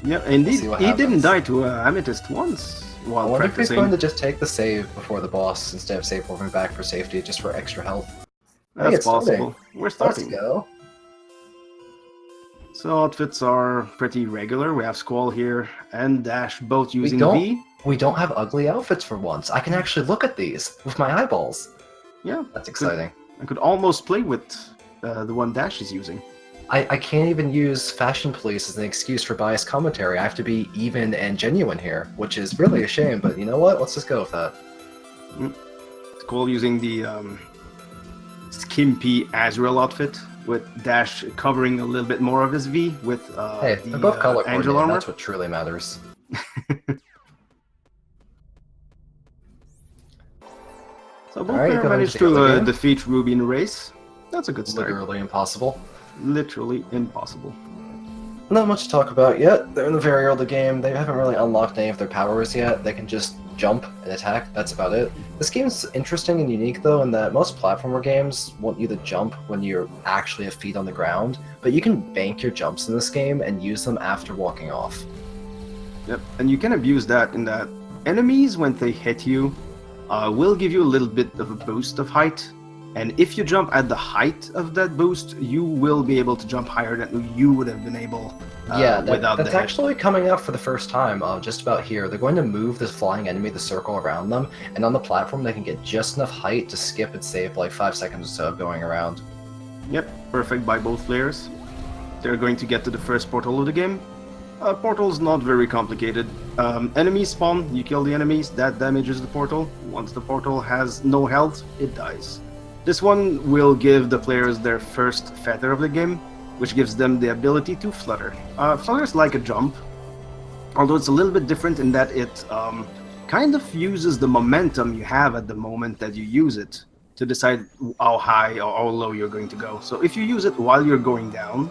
Yeah, indeed. see what He didn't happens. die to Amethyst once I while wonder if he's practicing. going to just take the save before the boss instead of save moving back for safety, just for extra health. Hey, That's it's starting. possible. We're Let's starting. go. So outfits are pretty regular. We have Squall here and Dash both We using don't V. we don't have ugly outfits for once. I can actually look at these with my eyeballs. Yeah, That's exciting. I could almost play with the one Dash is using. I can't even use Fashion Police as an excuse for biased commentary. I have to be even and genuine here, which is really a shame, but you know what? Let's just go with that. Squall using the skimpy Azrael outfit with Dash covering a little bit more of his V with Hey, the they're both color Angel coordinated. armor. That's what truly matters. So both Alright, players going managed to the other to game. defeat Ruby in a race. That's a good start. Literally impossible. Literally impossible. Not much to talk about yet. They're in the very early game. They haven't really unlocked any of their powers yet. They can just jump and attack. That's about it. This game's interesting and unique, though, in that most platformer games want you to jump when you actually have feet on the ground, but you can bank your jumps in this game and use them after walking off. Yep, and you can abuse that in that enemies, when they hit you, will give you a little bit of a boost of height. And if you jump at the height of that boost, you will be able to jump higher than you would have been able without that's the hit. actually coming up for the first time just about here. They're going to move this flying enemy the circle around them, and on the platform they can get just enough height to skip and save like 5 seconds or so of going around. Yep, perfect by both players. They're going to get to the first portal of the game. Portal's not very complicated. Enemies spawn, you kill the enemies, that damages the portal. Once the portal has no health, it dies. This one will give the players their first feather of the game, which gives them the ability to flutter. Flutter's like a jump, although it's a little bit different in that it kind of uses the momentum you have at the moment that you use it to decide how high or how low you're going to go. So if you use it while you're going down,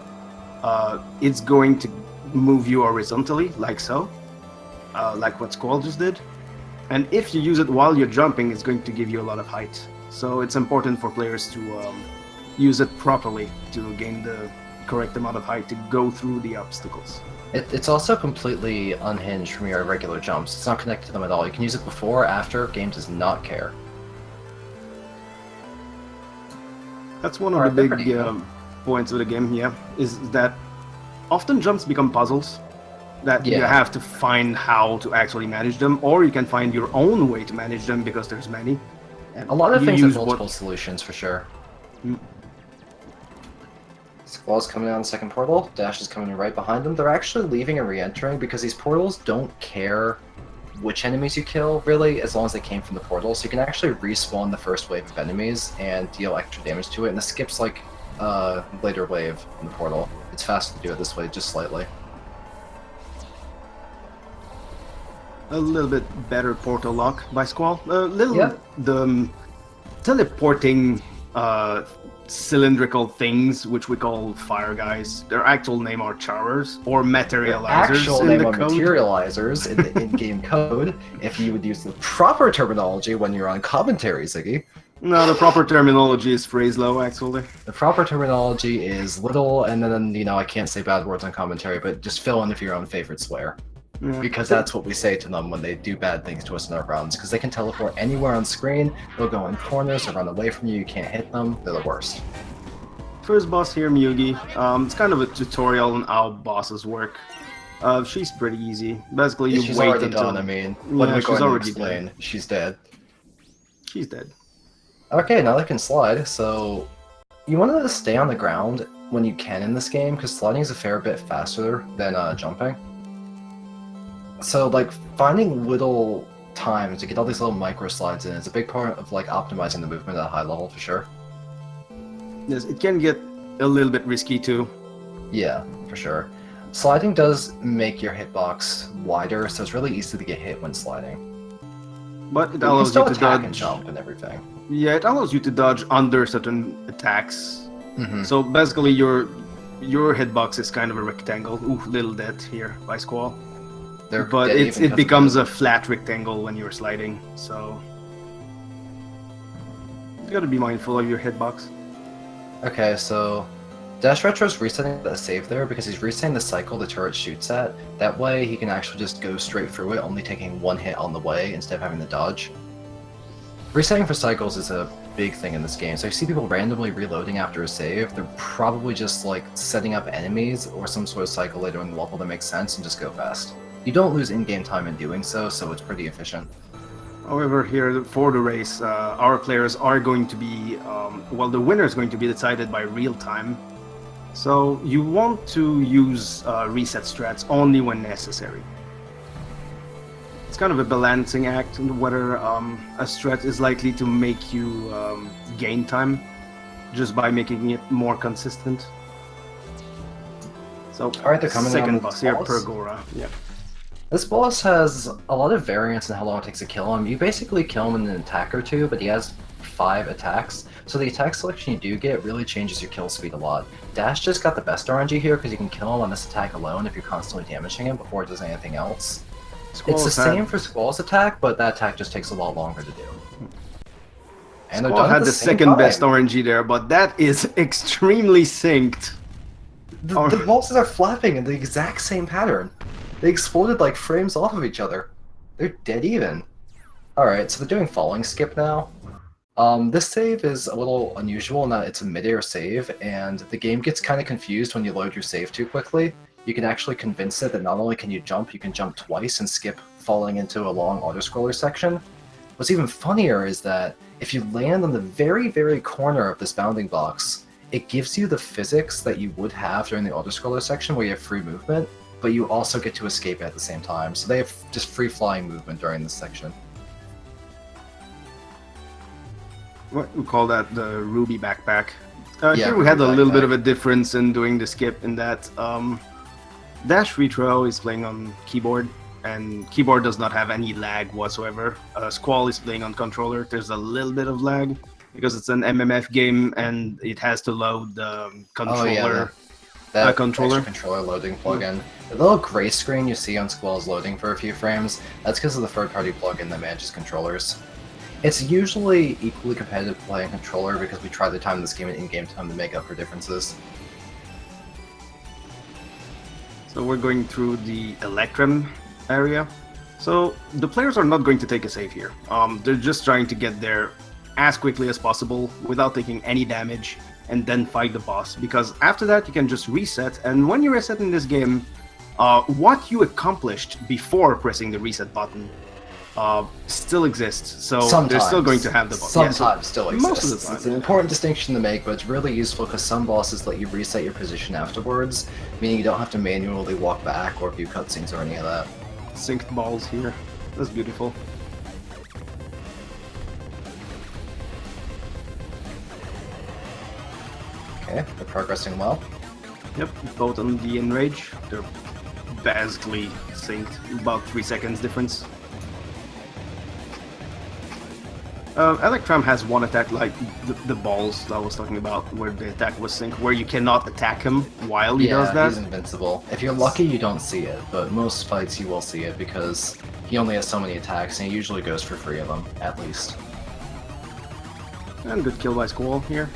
it's going to move you horizontally, like so, like what Squall just did. And if you use it while you're jumping, it's going to give you a lot of height. So it's important for players to use it properly to gain the correct amount of height to go through the obstacles. It's also completely unhinged from your regular jumps. It's not connected to them at all. You can use it before or after. Game does not care. That's one of the big points of the game, yeah, is that often jumps become puzzles that you have to find how to actually manage them, or you can find your own way to manage them because there's many. A lot of things have multiple solutions for sure. Squall's coming down the second portal. Dash is coming right behind them. They're actually leaving and re-entering because these portals don't care which enemies you kill, really, as long as they came from the portal. So you can actually respawn the first wave of enemies and deal extra damage to it, and this skips like later wave in the portal. It's faster to do it this way, just slightly. A little bit better portal lock by Squall. The teleporting cylindrical things, which we call fire guys. Their actual name are charers or materializers. Actual name are materializers in the in-game code. If you would use the proper terminology when you're on commentary, Ziggy. No, the proper terminology is Phraselow, actually. The proper terminology is little, and then, you know, I can't say bad words on commentary, but just fill in if your own favorite swear. Yeah. Because that's what we say to them when they do bad things to us in our rounds, because they can teleport anywhere on screen, they'll go in corners or run away from you, you can't hit them, they're the worst. First boss here, Mugi. It's kind of a tutorial on how bosses work. She's pretty easy. Basically, you she's wait already until... done, I mean, what are we going to explain? Dead. She's dead. She's dead. Okay, now they can slide, so you want to stay on the ground when you can in this game, because sliding is a fair bit faster than jumping. So, like, finding little times to get all these little micro slides in is a big part of, like, optimizing the movement at a high level, for sure. Yes, it can get a little bit risky, too. Yeah, for sure. Sliding does make your hitbox wider, so it's really easy to get hit when sliding. But it allows you to dodge and jump and everything. Yeah, it allows you to dodge under certain attacks. So basically, your hitbox is kind of a rectangle. Ooh, little dead here by Squall. But it becomes a flat rectangle when you're sliding. So you gotta be mindful of your hitbox. Okay, so Dash Retro's resetting the save there because he's resetting the cycle the turret shoots at. That way he can actually just go straight through it, only taking one hit on the way instead of having to dodge. Resetting for cycles is a big thing in this game, so if you see people randomly reloading after a save, they're probably just like setting up enemies or some sort of cycle later in the level that makes sense and just go fast. You don't lose in-game time in doing so, so it's pretty efficient. However, here for the race, our players are going to be, well, the winner is going to be decided by real time. So you want to use reset strats only when necessary. It's kind of a balancing act whether a strat is likely to make you gain time just by making it more consistent. So, Alright, they're coming second on boss here, boss. Pergora. Yeah. This boss has a lot of variance in how long it takes to kill him. You basically kill him in an attack or two, but he has 5 attacks, so the attack selection you do get really changes your kill speed a lot. Dash just got the best RNG here because you can kill him on this attack alone if you're constantly damaging him before it does anything else. It's the same for Squall's attack, but that attack just takes a lot longer to do. And they're Squall done at had the same second time. best RNG there, but that is extremely synced. The bosses are flapping in the exact same pattern. They exploded like frames off of each other. They're dead even. Alright, so they're doing falling skip now. This save is a little unusual in that it's a mid-air save, and the game gets kind of confused when you load your save too quickly. You can actually convince it that not only can you can jump twice and skip falling into a long auto-scroller section. What's even funnier is that if you land on the very, very corner of this bounding box, it gives you the physics that you would have during the auto-scroller section where you have free movement, but you also get to escape at the same time. So they have just free-flying movement during this section. What we call that, the Ruby backpack. Yeah, here we Ruby had a little bit backpack. of a difference in doing the skip in that Dash Retro is playing on keyboard, and keyboard does not have any lag whatsoever. Squall is playing on controller. There's a little bit of lag because it's an MMF game and it has to load the controller. That controller. extra controller loading plugin. The little gray screen you see on Squall's loading for a few frames, that's because of the third-party plugin that manages controllers. It's usually equally competitive to play on controller because we try to time this game and in-game time to make up for differences. So we're going through the Electrum area. So the players are not going to take a save here. They're just trying to get there as quickly as possible without taking any damage and then fight the boss, because after that you can just reset, and when you reset in this game, what you accomplished before pressing the reset button still exists. So they're still going to have the boss. Sometimes still exists. Most of the time. It's an important distinction to make, but it's really useful because some bosses let you reset your position afterwards, meaning you don't have to manually walk back or view cutscenes or any of that. Synced balls here. That's beautiful. Okay, they're progressing well. Yep, both on the Enrage. They're basically synced, about 3 seconds difference. Electrum has one attack, like the balls that I was talking about, where the attack was synced, where you cannot attack him while he does that. He's invincible. If you're lucky, you don't see it, but most fights you will see it because he only has so many attacks, and he usually goes for 3 of them, at least. And good kill by Squall here.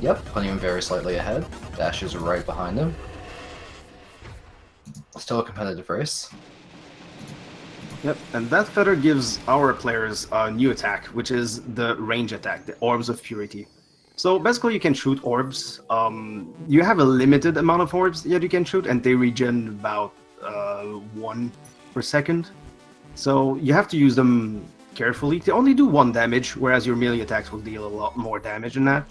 Yep, putting him very slightly ahead. Dash is right behind him. Still a competitive race. Yep, and that feather gives our players a new attack, which is the range attack, the Orbs of Purity. So basically you can shoot orbs. You have a limited amount of orbs that you can shoot, and they regen about 1 per second. So you have to use them carefully. They only do 1 damage, whereas your melee attacks will deal a lot more damage than that.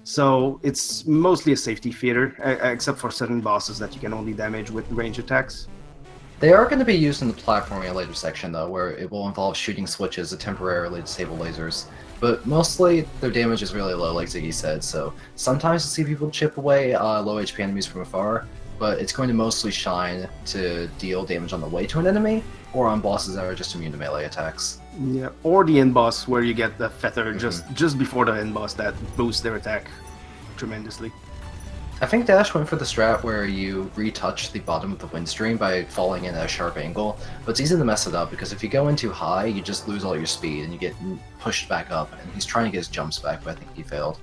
So it's mostly a safety feature, except for certain bosses that you can only damage with range attacks. They are going to be used in the platforming later section, though, where it will involve shooting switches to temporarily disable lasers. But mostly, their damage is really low, like Ziggy said, so sometimes you'll see people chip away low HP enemies from afar, but it's going to mostly shine to deal damage on the way to an enemy, or on bosses that are just immune to melee attacks. Yeah, or the end boss, where you get the feather just before the end boss that boosts their attack tremendously. I think Dash went for the strat where you retouch the bottom of the wind stream by falling in at a sharp angle, but it's easy to mess it up because if you go in too high, you just lose all your speed and you get pushed back up, and he's trying to get his jumps back, but I think he failed.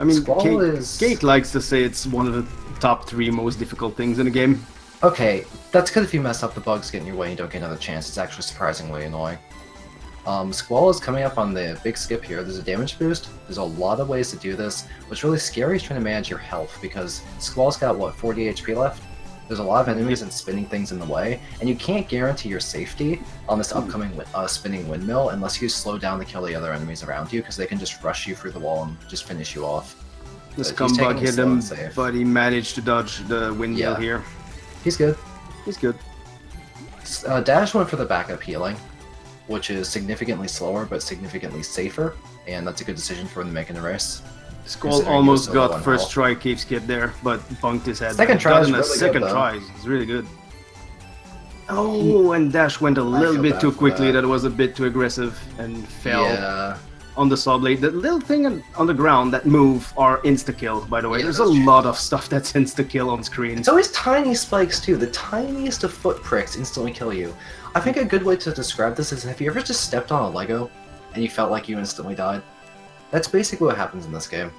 I mean, Squall is... Kate likes to say it's one of the top 3 most difficult things in the game. Okay, that's good if you mess up the bugs get in your way and you don't get another chance. It's actually surprisingly annoying. Squall is coming up on the big skip here. There's a damage boost. There's a lot of ways to do this. What's really scary is trying to manage your health, because Squall's got, what, 40 HP left? There's a lot of enemies and spinning things in the way, and you can't guarantee your safety on this upcoming spinning windmill unless you slow down to kill the other enemies around you, because they can just rush you through the wall and just finish you off. The scumbag hit him, but he managed to dodge the windmill here. He's good. He's good. Dash went for the backup healing, which is significantly slower but significantly safer, and that's a good decision for him to make in the race. Squall almost got first try cave skip there, but bunked his head. Second try is a really second good, try. It's really good. Oh, and Dash went a little bit too quickly. That was a bit too aggressive and fell on the saw blade. The little thing on the ground that move are insta-kill, by the way. There's a lot of stuff that's insta-kill on screen. It's always tiny spikes too. The tiniest of foot pricks instantly kill you. I think a good way to describe this is, have you ever just stepped on a Lego and you felt like you instantly died? That's basically what happens in this game.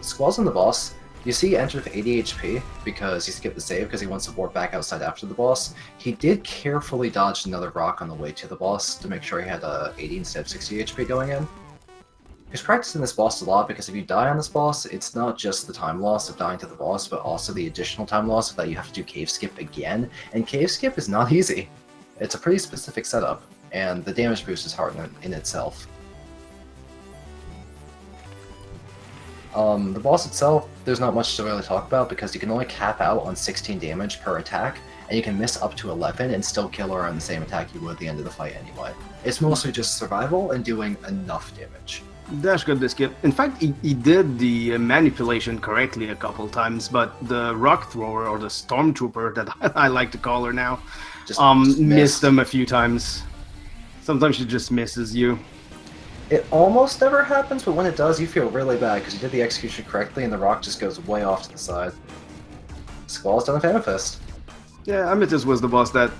Squall's in the boss. You see he entered with 80 HP because he skipped the save because he wants to warp back outside after the boss. He did carefully dodge another rock on the way to the boss to make sure he had 80 instead of 60 HP going in. He's practicing this boss a lot because if you die on this boss, it's not just the time loss of dying to the boss, but also the additional time loss that you have to do cave skip again. And cave skip is not easy. It's a pretty specific setup, and the damage boost is hard in itself. The boss itself, there's not much to really talk about because you can only cap out on 16 damage per attack, and you can miss up to 11 and still kill her on the same attack you would at the end of the fight anyway. It's mostly just survival and doing enough damage. Dash got the skip. In fact, he did the manipulation correctly a couple times, but the rock thrower, or the stormtrooper that I like to call her now, just missed him a few times. Sometimes she just misses you. It almost never happens, but when it does, you feel really bad because you did the execution correctly and the rock just goes way off to the side. Squall's done a Phantom Fist. Yeah, Amethyst was the boss that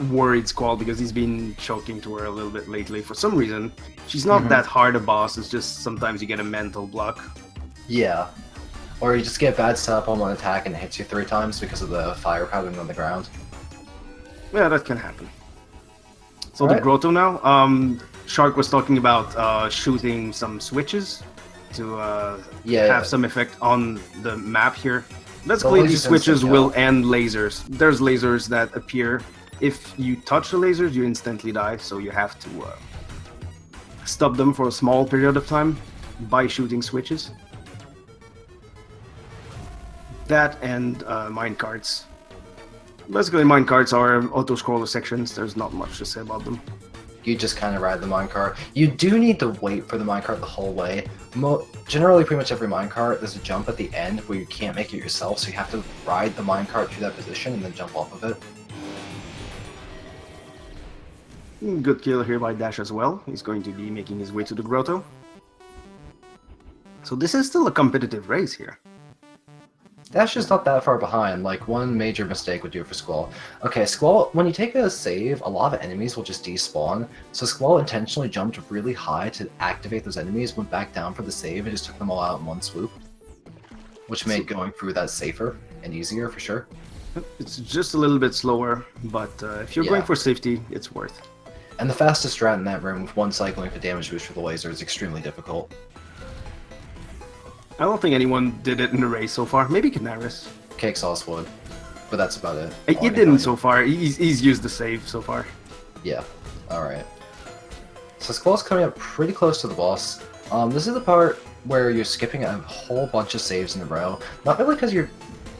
worried Squall because he's been choking to her a little bit lately for some reason. She's not that hard a boss, it's just sometimes you get a mental block. Yeah. Or you just get bad setup on one attack and it hits you 3 times because of the fire pattern on the ground. Yeah, that can happen. So the grotto now, Shark was talking about shooting some switches to have some effect on the map here. Basically, these switches will end lasers. There's lasers that appear. If you touch the lasers, you instantly die, so you have to stop them for a small period of time by shooting switches. That and minecarts. Basically, minecarts are auto-scroller sections. There's not much to say about them. You just kind of ride the minecart. You do need to wait for the minecart the whole way. Generally, pretty much every minecart, there's a jump at the end where you can't make it yourself, so you have to ride the minecart to that position and then jump off of it. Good kill here by Dash as well. He's going to be making his way to the grotto. So this is still a competitive race here. Dash is not that far behind. Like, one major mistake would do it for Squall. Okay, Squall, when you take a save, a lot of enemies will just despawn. So Squall intentionally jumped really high to activate those enemies, went back down for the save, and just took them all out in one swoop. Which made going through that safer and easier, for sure. It's just a little bit slower, but if you're going for safety, it's worth. And the fastest strat in that room with one cycling for damage boost for the laser is extremely difficult. I don't think anyone did it in the race so far. Maybe Canaris. Cake Sauce would, but that's about it. He didn't so far. He's used the save so far. Yeah, alright. So Squall's coming up pretty close to the boss. This is the part where you're skipping a whole bunch of saves in a row. Not really because you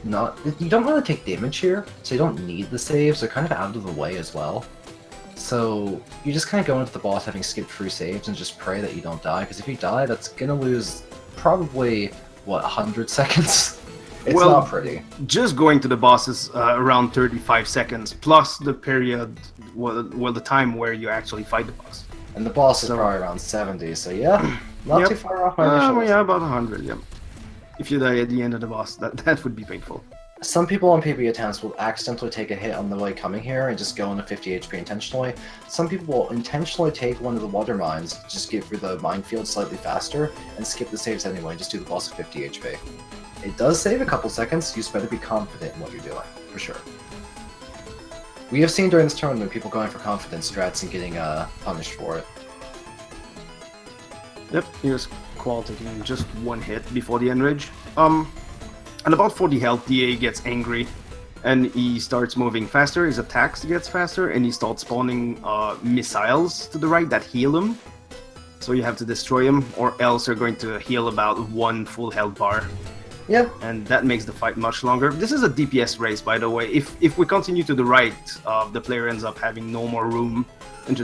don't really take damage here, so you don't need the saves. They're kind of out of the way as well. So you just kind of go into the boss having skipped through saves and just pray that you don't die, because if you die, that's gonna lose probably, what, 100 seconds? It's not pretty. Just going to the boss is around 35 seconds, plus the period, well, the time where you actually fight the boss. And the boss is probably around 70, so yeah, not too far off my initial. Yeah, about 100, yeah. If you die at the end of the boss, that would be painful. Some people on PB attempts will accidentally take a hit on the way coming here and just go into 50 HP intentionally. Some people will intentionally take one of the water mines, just get through the minefield slightly faster, and skip the saves anyway, and just do the boss at 50 HP. It does save a couple seconds, you just better be confident in what you're doing, for sure. We have seen during this tournament people going for confidence strats and getting punished for it. Yep, here's Qual taking just one hit before the end rage. At about 40 health, DA gets angry, and he starts moving faster, his attacks gets faster, and he starts spawning missiles to the right that heal him. So you have to destroy him, or else you're going to heal about 1 full health bar. Yeah. And that makes the fight much longer. This is a DPS race, by the way. If we continue to the right, the player ends up having no more room, and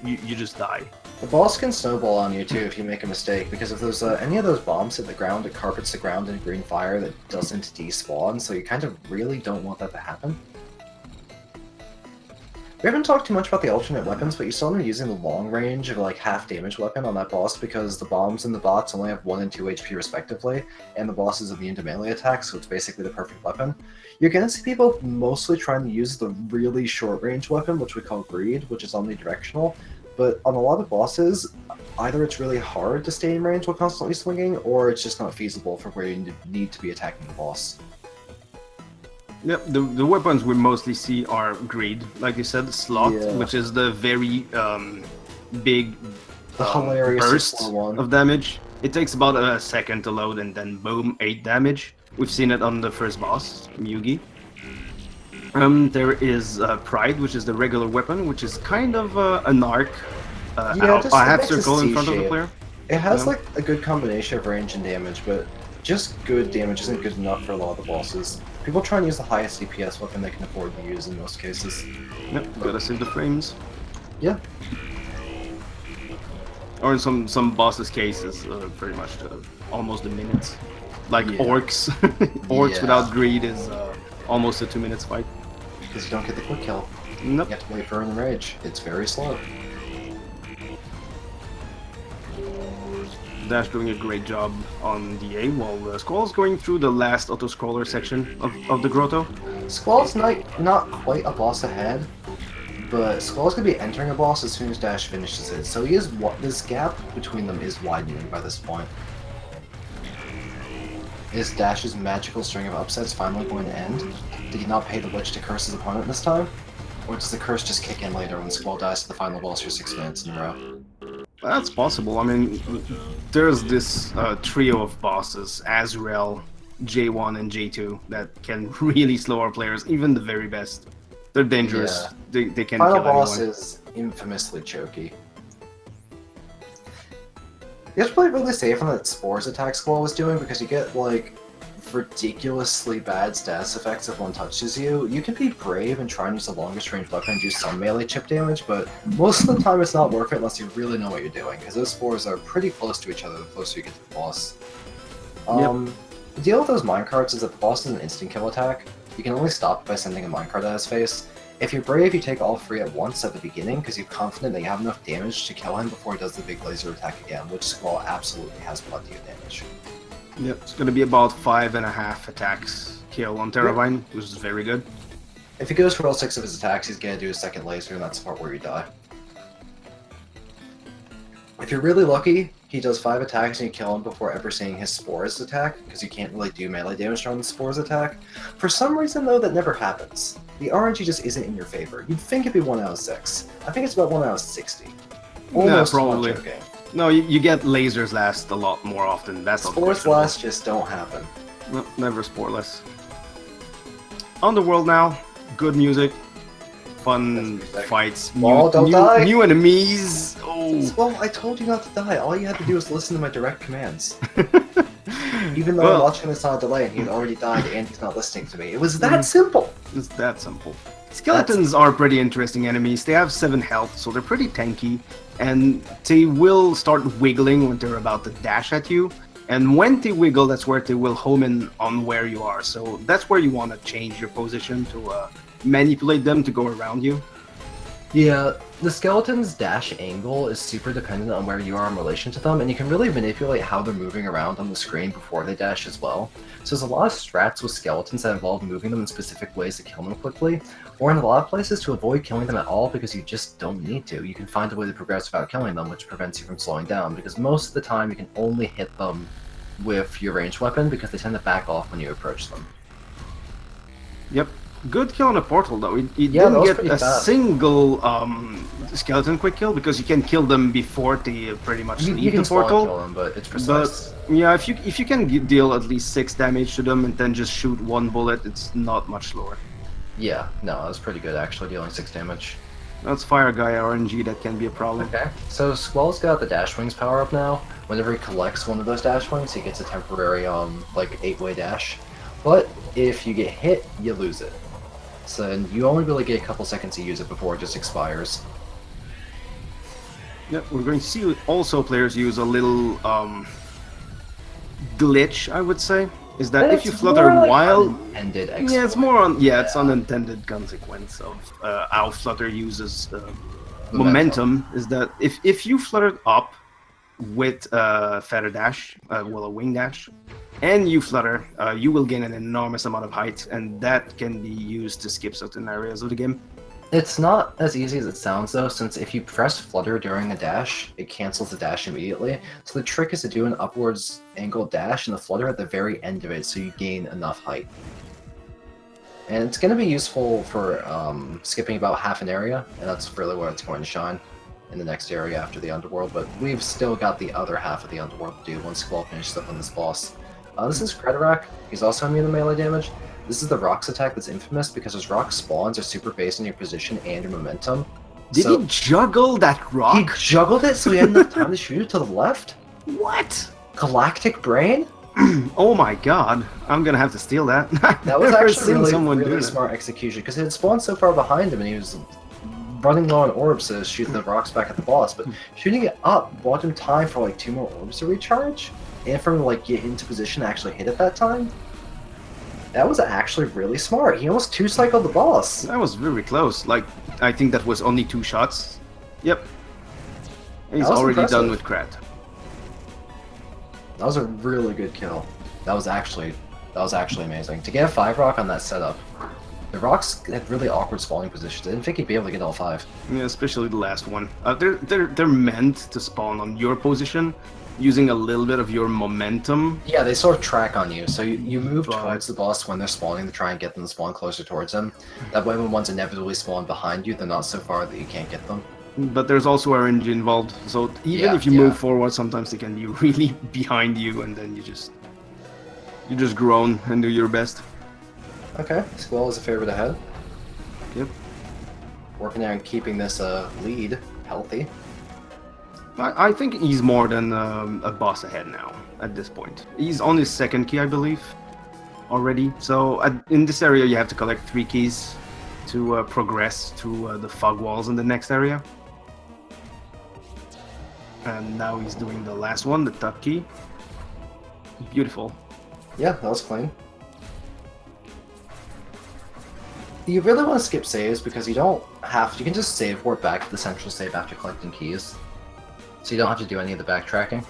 you just die. The boss can snowball on you too if you make a mistake, because if there's any of those bombs hit the ground, it carpets the ground in green fire that doesn't despawn, so you kind of really don't want that to happen. We haven't talked too much about the alternate weapons, but you saw them using the long range of like half damage weapon on that boss because the bombs and the bots only have 1 and 2 HP respectively, and the boss is immune to melee attacks, so it's basically the perfect weapon. You're gonna see people mostly trying to use the really short range weapon, which we call Greed, which is omnidirectional. But on a lot of bosses, either it's really hard to stay in range while constantly swinging, or it's just not feasible for where you need to be attacking the boss. Yep, the weapons we mostly see are Greed, like you said, Sloth, which is the very big hilarious burst of damage. It takes about a second to load and then boom, 8 damage. We've seen it on the first boss, Yugi. There is Pride, which is the regular weapon, which is kind of an arc. A half circle in front of the player. It has like a good combination of range and damage, but just good damage isn't good enough for a lot of the bosses. People try and use the highest DPS weapon they can afford to use in most cases. Yep, gotta save the frames. Yeah. Or in some bosses' cases, pretty much almost a minute. Like Orcs. Orcs without Greed is almost a 2 minutes fight. Because you don't get the quick kill. Nope. You have to wait for an rage. It's very slow. Dash doing a great job on DA, while Squall's going through the last auto-scroller section of the grotto. Squall's not quite a boss ahead, but Squall's going to be entering a boss as soon as Dash finishes it, so this gap between them is widening by this point. Is Dash's magical string of upsets finally going to end? Did he not pay the witch to curse his opponent this time? Or does the curse just kick in later when Squall dies to the final boss for 6 minutes in a row? That's possible. I mean, there's this trio of bosses, Azrael, J1, and J2, that can really slow our players, even the very best. They're dangerous. Yeah. They can final kill anyone. boss is infamously choky. You have to play really safe on that Spores attack Squall was doing, because you get, like, ridiculously bad status effects if one touches you. You can be brave and try and use the longest range weapon and do some melee chip damage, but most of the time it's not worth it unless you really know what you're doing, because those spores are pretty close to each other the closer you get to the boss. The deal with those minecarts is that the boss is an instant kill attack. You can only stop it by sending a minecart at his face. If you're brave, you take all 3 at once at the beginning, because you're confident that you have enough damage to kill him before he does the big laser attack again, which Squall absolutely has plenty of damage. Yep, it's gonna be about 5.5 attacks kill on Terravine, which is very good. If he goes for all 6 of his attacks, he's gonna do a second laser, and that's the part where you die. If you're really lucky, he does 5 attacks and you kill him before ever seeing his Spores attack, because you can't really do melee damage on the Spores attack. For some reason, though, that never happens. The RNG just isn't in your favor. You'd think it'd be 1 out of 6. I think it's about 1 out of 60. Almost probably. Not joking. No, you get lasers last a lot more often. That's Spores last just don't happen. No, never sporeless. Underworld now, good music, fun fights, new enemies. Oh. Well, I told you not to die. All you had to do was listen to my direct commands. Even though I'm watching this on a delay and he'd already died and he's not listening to me. It was that simple. It's that simple. Skeletons are pretty interesting enemies. They have 7 health, so they're pretty tanky. And they will start wiggling when they're about to dash at you. And when they wiggle, that's where they will home in on where you are. So that's where you want to change your position to manipulate them to go around you. Yeah, the skeleton's dash angle is super dependent on where you are in relation to them, and you can really manipulate how they're moving around on the screen before they dash as well. So there's a lot of strats with skeletons that involve moving them in specific ways to kill them quickly, or in a lot of places to avoid killing them at all because you just don't need to. You can find a way to progress without killing them, which prevents you from slowing down, because most of the time you can only hit them with your ranged weapon because they tend to back off when you approach them. Yep. Good kill on a portal though. It Yeah, that didn't was get pretty a fast. single skeleton quick kill because you can kill them before they pretty much You leave can the spawn portal. kill them, but it's precise. But yeah, if you can deal at least 6 damage to them and then just shoot one bullet, it's not much slower. Yeah, no, that was pretty good actually, dealing 6 damage. That's Fire Guy RNG that can be a problem. Okay, so Squall's got the Dash Wings power up now. Whenever he collects one of those Dash Wings, he gets a temporary, like, 8-way dash. But if you get hit, you lose it. So you only really get a couple seconds to use it before it just expires. Yeah, we're going to see also players use a little glitch, I would say. Is that if you flutter while... Unintended Yeah, it's more on... Yeah, it's unintended consequence of how flutter uses momentum. Is that if you fluttered up with feather dash, well, a wing dash, and you flutter, you will gain an enormous amount of height, and that can be used to skip certain areas of the game. It's not as easy as it sounds though, since if you press flutter during a dash, it cancels the dash immediately. So the trick is to do an upwards angled dash and the flutter at the very end of it so you gain enough height. And it's going to be useful for skipping about half an area, and that's really where it's going to shine in the next area after the Underworld, but we've still got the other half of the Underworld to do once Squall finishes up on this boss. This is Cretarak. He's also immune to melee damage. This is the Rock's attack that's infamous because his rock spawns are super based on your position and your momentum. Did he juggle that rock? He juggled it so he had enough time to shoot it to the left? What? Galactic Brain? Oh my god, I'm gonna have to steal that. That was Never actually seen really, someone do really that. smart execution because it had spawned so far behind him and he was running low on orbs to shoot the rocks back at the boss, but shooting it up bought him time for like 2 more orbs to recharge and for him to like get into position to actually hit at that time. That was actually really smart. He almost 2-cycled the boss. That was very close. Like, I think that was only 2 shots. Yep. He's already impressive. done with Krat. That was a really good kill. That was actually amazing. To get a 5-rock on that setup, the rocks had really awkward spawning positions. I didn't think he'd be able to get all 5. Yeah, especially the last one. They're meant to spawn on your position, using a little bit of your momentum. Yeah, they sort of track on you, so you move But- towards the boss when they're spawning to try and get them to spawn closer towards them. That way when ones inevitably spawn behind you, they're not so far that you can't get them. But there's also RNG involved, so even Yeah, if you yeah. move forward, sometimes they can be really behind you, and then you just groan and do your best. Okay, Squall is a favorite ahead. Yep. Working there and keeping this lead healthy. I think he's more than a boss ahead now, at this point. He's on his 2nd key, I believe, already. So in this area, you have to collect 3 keys to progress to the fog walls in the next area. And now he's doing the last one, the top key. Beautiful. Yeah, that was clean. You really want to skip saves because you don't have to. You can just save warp back to the central save after collecting keys. So you don't have to do any of the backtracking.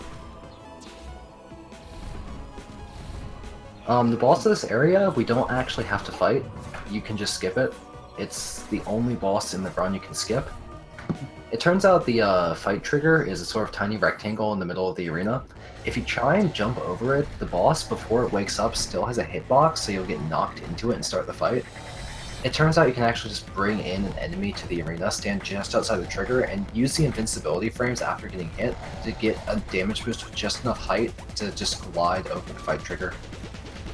The boss of this area, we don't actually have to fight. You can just skip it. It's the only boss in the run you can skip. It turns out the fight trigger is a sort of tiny rectangle in the middle of the arena. If you try and jump over it, the boss, before it wakes up, still has a hitbox, so you'll get knocked into it and start the fight. It turns out you can actually just bring in an enemy to the arena, stand just outside the trigger, and use the invincibility frames after getting hit to get a damage boost with just enough height to just glide over the fight trigger.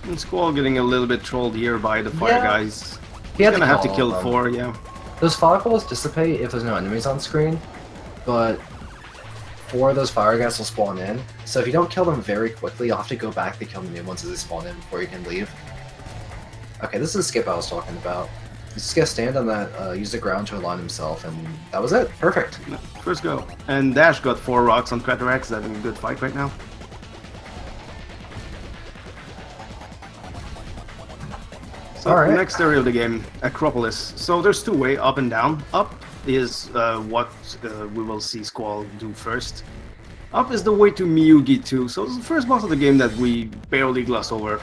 And Squall getting a little bit trolled here by the fire Yeah. guys. He He's had gonna have to all kill of them. 4, yeah. Those fog walls dissipate if there's no enemies on screen, but 4 of those fire guys will spawn in. So if you don't kill them very quickly, you'll have to go back to kill the new ones as they spawn in before you can leave. Okay, this is the skip I was talking about. He's just gonna stand on that, use the ground to align himself, and that was it. Perfect. First go. And Dash got 4 rocks on Craterax, having a good fight right now. So Alright. Next area of the game, Acropolis. So there's two ways, up and down. Up is what we will see Squall do first. Up is the way to Miyugi 2, so it's the first boss of the game that we barely gloss over.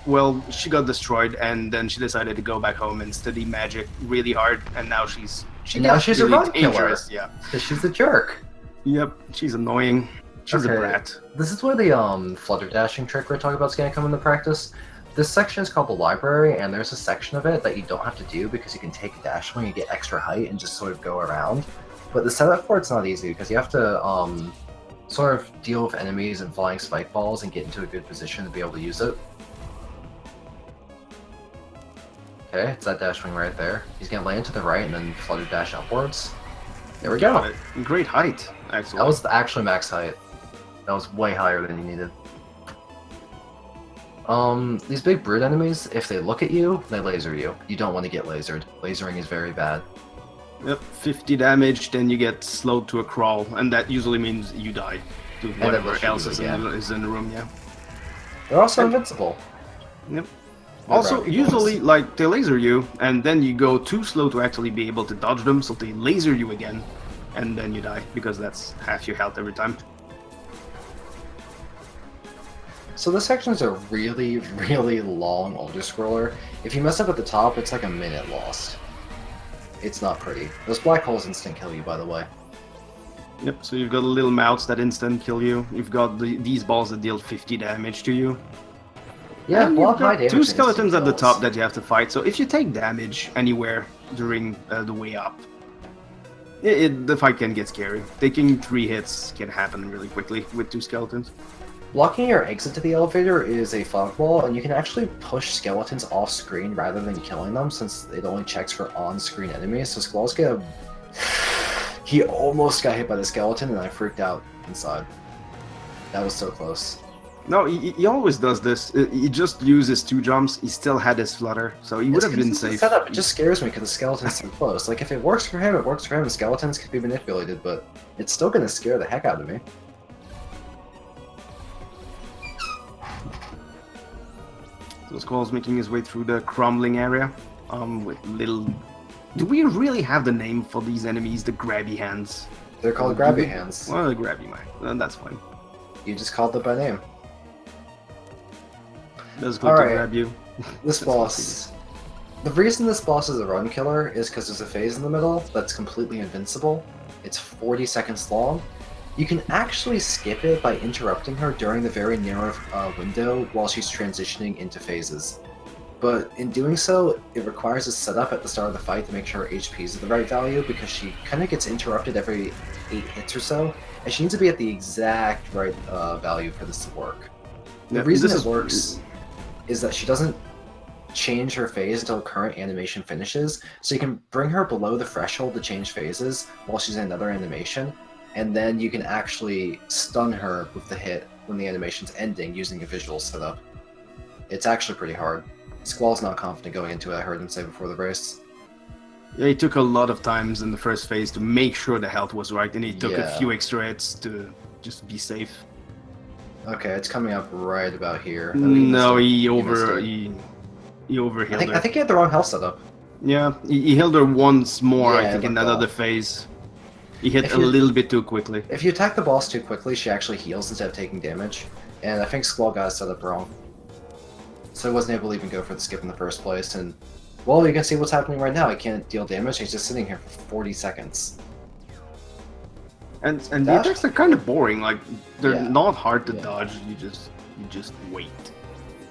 Well, she got destroyed, and then she decided to go back home and study magic really hard, and now she's a run killer. dangerous. Yeah. Because she's a jerk. Yep, she's annoying. She's a Okay. brat. This is where the flutter dashing trick we're talking about is going to come into practice. This section is called the library, and there's a section of it that you don't have to do because you can take a dash when you get extra height and just sort of go around. But the setup for it's not easy because you have to sort of deal with enemies and flying spike balls and get into a good position to be able to use it. Okay, it's that dash wing right there. He's gonna land to the right and then flutter dash upwards. There we Got go. it. Great height, actually. That was actually max height. That was way higher than you needed. These big brute enemies, if they look at you, they laser you. You don't want to get lasered. Lasering is very bad. Yep, 50 damage, then you get slowed to a crawl, and that usually means you die to then whatever they'll shoot else you is again. is in the room, yeah. They're also invincible. Yep. They're Also, rocky usually, boys. like, they laser you, and then you go too slow to actually be able to dodge them, so they laser you again, and then you die, because that's half your health every time. So this section is a really, really long older scroller. If you mess up at the top, it's like a minute lost. It's not pretty. Those black holes instant kill you, by the way. Yep, so you've got little mouths that instant kill you, you've got these balls that deal 50 damage to you. Yeah, and a lot you've of high got damage. two and skeletons instant at the kills. top that you have to fight, so if you take damage anywhere during the way up, the fight can get scary. Taking 3 hits can happen really quickly with 2 skeletons. Blocking your exit to the elevator is a fog wall, and you can actually push skeletons off screen rather than killing them, since it only checks for on-screen enemies. So Squall's gonna... He almost got hit by the skeleton, and I freaked out inside. That was so close. No, he always does this. He just uses 2 jumps. He still had his flutter, so he would have been safe. Setup. It just scares me because the skeleton's so close. Like, if it works for him, it works for him. Skeletons can be manipulated, but it's still gonna scare the heck out of me. So Squall's making his way through the crumbling area, with little... Do we really have the name for these enemies, the grabby hands? They're called grabby hands. Well, the grabby man. That's fine. You just called them by name. Let's go to Alright. grab you. This That's boss... The reason this boss is a run killer is because there's a phase in the middle that's completely invincible. It's 40 seconds long. You can actually skip it by interrupting her during the very narrow window while she's transitioning into phases. But in doing so, it requires a setup at the start of the fight to make sure her HP is at the right value, because she kind of gets interrupted every 8 hits or so, and she needs to be at the exact right value for this to work. The Yeah, reason this it works is that she doesn't change her phase until current animation finishes, so you can bring her below the threshold to change phases while she's in another animation, and then you can actually stun her with the hit when the animation's ending using a visual setup. It's actually pretty hard. Squall's not confident going into it, I heard him say before the race. Yeah, he took a lot of times in the first phase to make sure the health was right, and he took a Yeah. few extra hits to just be safe. Okay, it's coming up right about here. Oh, he No, missed it. he missed it. he overhealed her. I think he had the wrong health setup. Yeah, he healed her once more, Yeah, I think, in like another that. phase. He hit If a you- little bit too quickly. If you attack the boss too quickly, she actually heals instead of taking damage, and I think Squall got it set up wrong. So he wasn't able to even go for the skip in the first place, and well, you can see what's happening right now. He can't deal damage, he's just sitting here for 40 seconds. And the Dash- attacks are kind of boring. Like they're Yeah. not hard to Yeah. dodge. You just wait.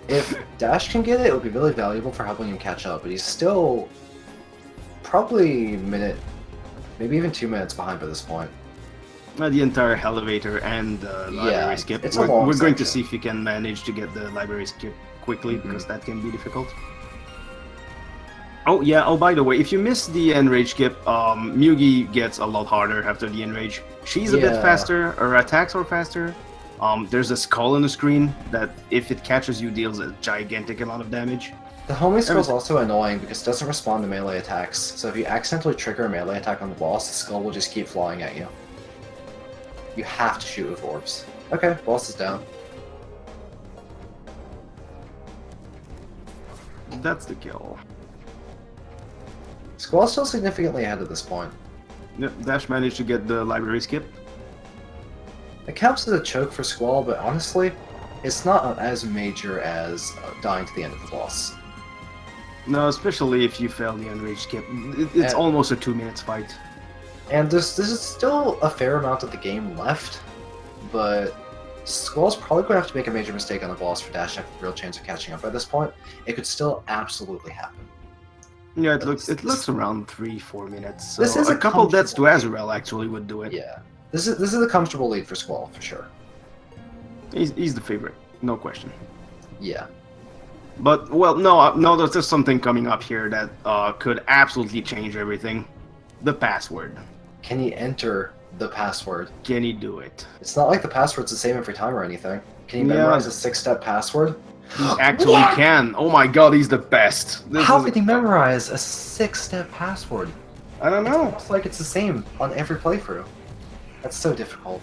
If Dash can get it, it would be really valuable for helping him catch up, but he's still probably a minute, maybe even 2 minutes behind by this point. The entire elevator and the library Yeah, skip. it's a We're long going to section. see if we can manage to get the library skip quickly, Mhm. because that can be difficult. Oh yeah. Oh, by the way, if you miss the enrage skip, Mugi gets a lot harder after the enrage. She's a bit Yeah. faster. Her attacks are faster. There's a skull on the screen that, if it catches you, deals a gigantic amount of damage. The homing skull is also annoying because it doesn't respond to melee attacks, so if you accidentally trigger a melee attack on the boss, the skull will just keep flying at you. You have to shoot with orbs. Okay, boss is down. That's the kill. Squall's still significantly ahead at this point. Yep, Dash managed to get the library skip. It counts as a choke for Squall, but honestly, it's not as major as dying to the end of the boss. No, especially if you fail the enrage skip. It's almost a 2 minutes fight. And this is still a fair amount of the game left, but Squall's probably going to have to make a major mistake on the boss for Dash to have a real chance of catching up at this point. It could still absolutely happen. Yeah, it looks around 3-4 minutes. So this is a couple deaths to comfortable- Azrael actually would do it. Yeah, this is a comfortable lead for Squall for sure. He's the favorite, no question. Yeah. But well, no, there's just something coming up here that could absolutely change everything. The password. Can he enter the password? Can he do it? It's not like the password's the same every time or anything. Can he Yeah. memorize a 6-step password? He actually What? can. Oh my god, he's the best. How could he memorize a 6-step password? I don't know. It's like it's the same on every playthrough. That's so difficult.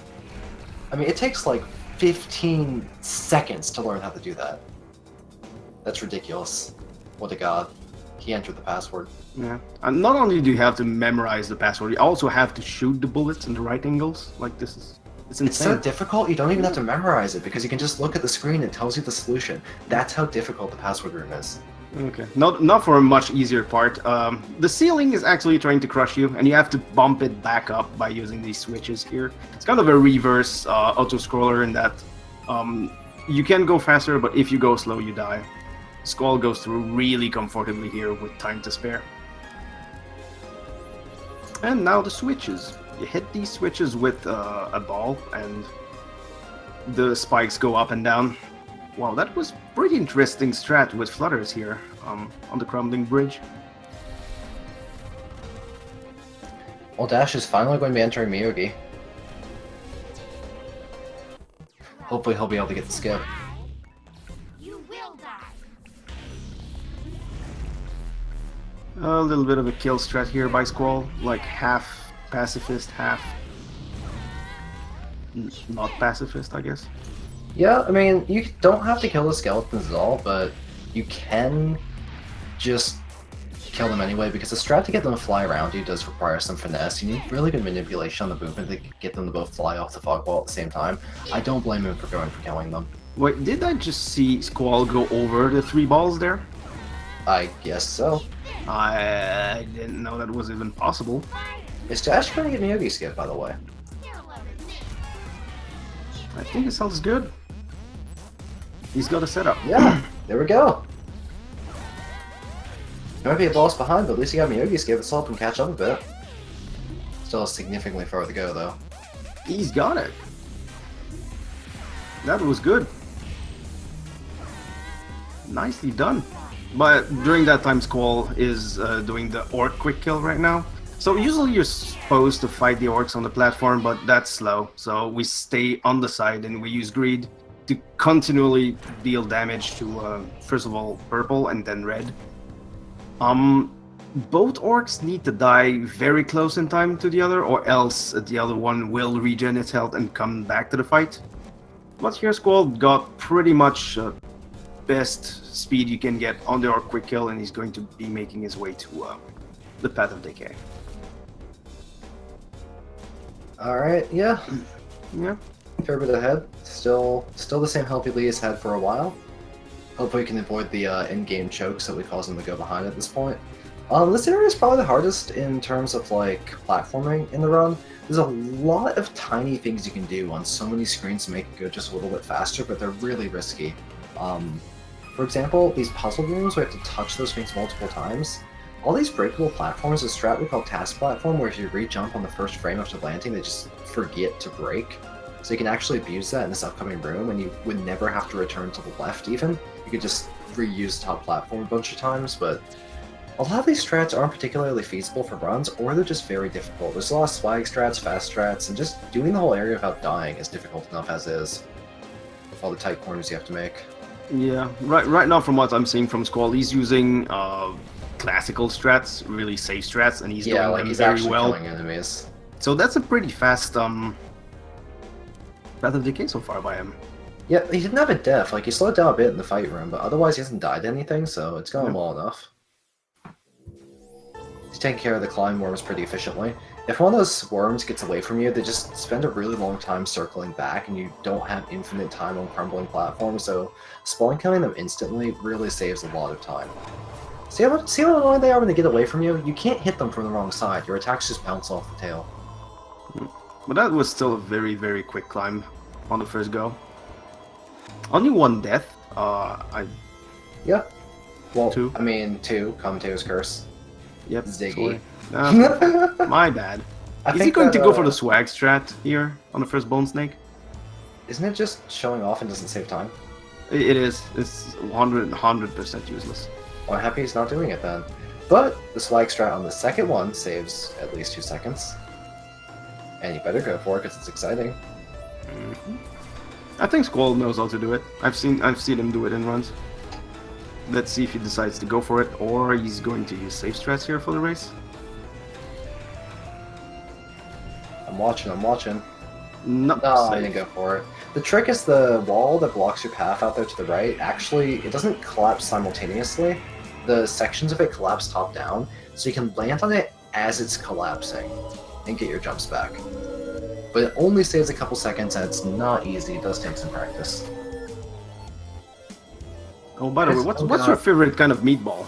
I mean, it takes like 15 seconds to learn how to do that. That's ridiculous. What a god. He entered the password. Yeah. And not only do you have to memorize the password, you also have to shoot the bullets in the right angles. Like this is, it's It's so insane. difficult, you don't even have to memorize it because you can just look at the screen and it tells you the solution. That's how difficult the password room is. Okay. Not for a much easier part. The ceiling is actually trying to crush you, and you have to bump it back up by using these switches here. It's kind of a reverse auto-scroller in that you can go faster, but if you go slow, you die. Squall goes through really comfortably here with time to spare. And now the switches. You hit these switches with a ball, and the spikes go up and down. Wow, that was pretty interesting strat with flutters here on the crumbling bridge. Well, Dash is finally going to be entering Miyogi. Hopefully he'll be able to get the skip. You will die. A little bit of a kill strat here by Squall, like half pacifist, half not pacifist, I guess. Yeah, I mean, you don't have to kill the skeletons at all, but you can just kill them anyway, because the strat to get them to fly around you does require some finesse. You need really good manipulation on the movement to get them to both fly off the fog wall at the same time. I don't blame him for going for killing them. Wait, did I just see Squall go over the 3 balls there? I guess so. I didn't know that was even possible. Is Dash going to get Miyogi skip, by the way? I think it sounds good. He's got a setup. Yeah, there we go. There might be a boss behind, but at least he got Miyogi skip. Let's help him catch up a bit. Still has significantly far to go, though. He's got it. That was good. Nicely done. But during that time, Squall is doing the orc quick kill right now. So usually you're supposed to fight the orcs on the platform, but that's slow. So we stay on the side and we use greed to continually deal damage to, first of all, purple and then red. Both orcs need to die very close in time to the other, or else the other one will regen its health and come back to the fight. But here Squall got pretty much best speed you can get on the orc quick kill, and he's going to be making his way to the Path of Decay. Alright, yeah. Yeah. Fair bit ahead. Still the same healthy lead he's had for a while. Hopefully we can avoid the in-game chokes that would cause him to go behind at this point. This area is probably the hardest in terms of like platforming in the run. There's a lot of tiny things you can do on so many screens to make it go just a little bit faster, but they're really risky. For example, these puzzle rooms where you have to touch those things multiple times. All these breakable platforms, a strat we call task platform, where if you re-jump on the first frame after landing, they just forget to break. So you can actually abuse that in this upcoming room, and you would never have to return to the left even. You could just reuse the top platform a bunch of times, but a lot of these strats aren't particularly feasible for runs, or they're just very difficult. There's a lot of swag strats, fast strats, and just doing the whole area without dying is difficult enough as is, with all the tight corners you have to make. Yeah, right now from what I'm seeing from Squall, he's using classical strats, really safe strats, and he's doing them he's very actually well. killing enemies. So that's a pretty fast Path of Decay so far by him. Yeah, he didn't have a death. Like, he slowed down a bit in the fight room, but otherwise he hasn't died to anything, so it's going well enough. He's taking care of the climbing worms pretty efficiently. If one of those worms gets away from you, they just spend a really long time circling back, and you don't have infinite time on crumbling platforms, so spawn killing them instantly really saves a lot of time. See how annoying they are when they get away from you? You can't hit them from the wrong side. Your attacks just bounce off the tail. But that was still a very, very quick climb on the first go. Only one death. Yeah. Well, Two. I mean, two. Commentator's curse. Yep. Ziggy. My bad. I Is he think going that, to go for the swag strat here on the first Bone Snake? Isn't it just showing off and doesn't save time? It is. It's 100% useless. Well, I'm happy he's not doing it then. But the swag strat on the second one saves at least 2 seconds. And you better go for it because it's exciting. I think Squall knows how to do it. I've seen him do it in runs. Let's see if he decides to go for it, or he's going to use safe strats here for the race. I'm watching. No, No, I safe. didn't go for it. The trick is the wall that blocks your path out there to the right, actually, it doesn't collapse simultaneously. The sections of it collapse top down, so you can land on it as it's collapsing and get your jumps back. But it only saves a couple seconds, and it's not easy. It does take some practice. Oh, by the way, It's what's your favorite kind of meatball?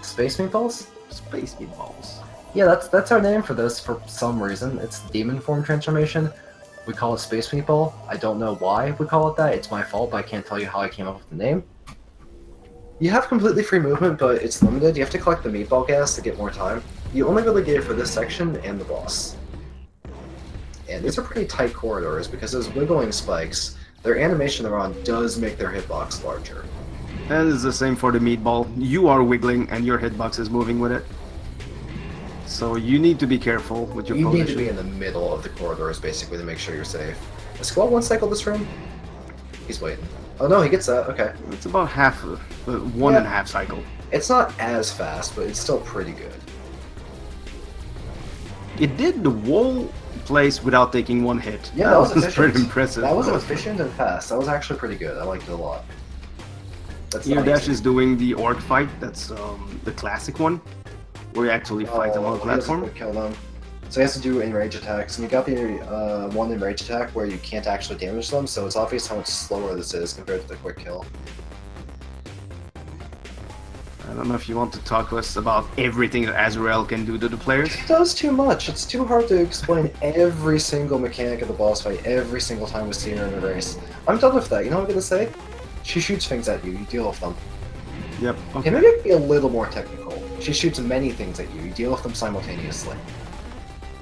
Space meatballs? Space meatballs. Yeah, that's our name for this for some reason. It's demon form transformation. We call it Space Meatball. I don't know why we call it that. It's my fault, but I can't tell you how I came up with the name. You have completely free movement, but it's limited. You have to collect the meatball gas to get more time. You only really get it for this section and the boss. And these are pretty tight corridors because those wiggling spikes, their animation they're on does make their hitbox larger. And it's the same for the meatball. You are wiggling and your hitbox is moving with it. So you need to be careful with your You need position. to be in the middle of the corridors basically to make sure you're safe. Is Squall one cycle this room? He's waiting. Oh no, he gets that. Okay. It's about half, one Yeah. and a half cycle. It's not as fast, but it's still pretty good. It did the wall place without taking one hit. Yeah, that was pretty efficient. impressive. That was efficient and fast. That was actually pretty good. I liked it a lot. That's Here not Dash easy. is doing the orc fight. That's the classic one, where you actually fight them on a he doesn't platform. quick kill them. So he has to do enrage attacks, and you got the one enrage attack where you can't actually damage them, so it's obvious how much slower this is compared to the quick kill. I don't know if you want to talk to us about everything that Azrael can do to the players. It does too much. It's too hard to explain every single mechanic of the boss fight every single time we see her in a race. I'm done with that. You know what I'm gonna say? She shoots things at you. You deal with them. Yep. Okay, maybe I can be a little more technical. She shoots many things at you. You deal with them simultaneously.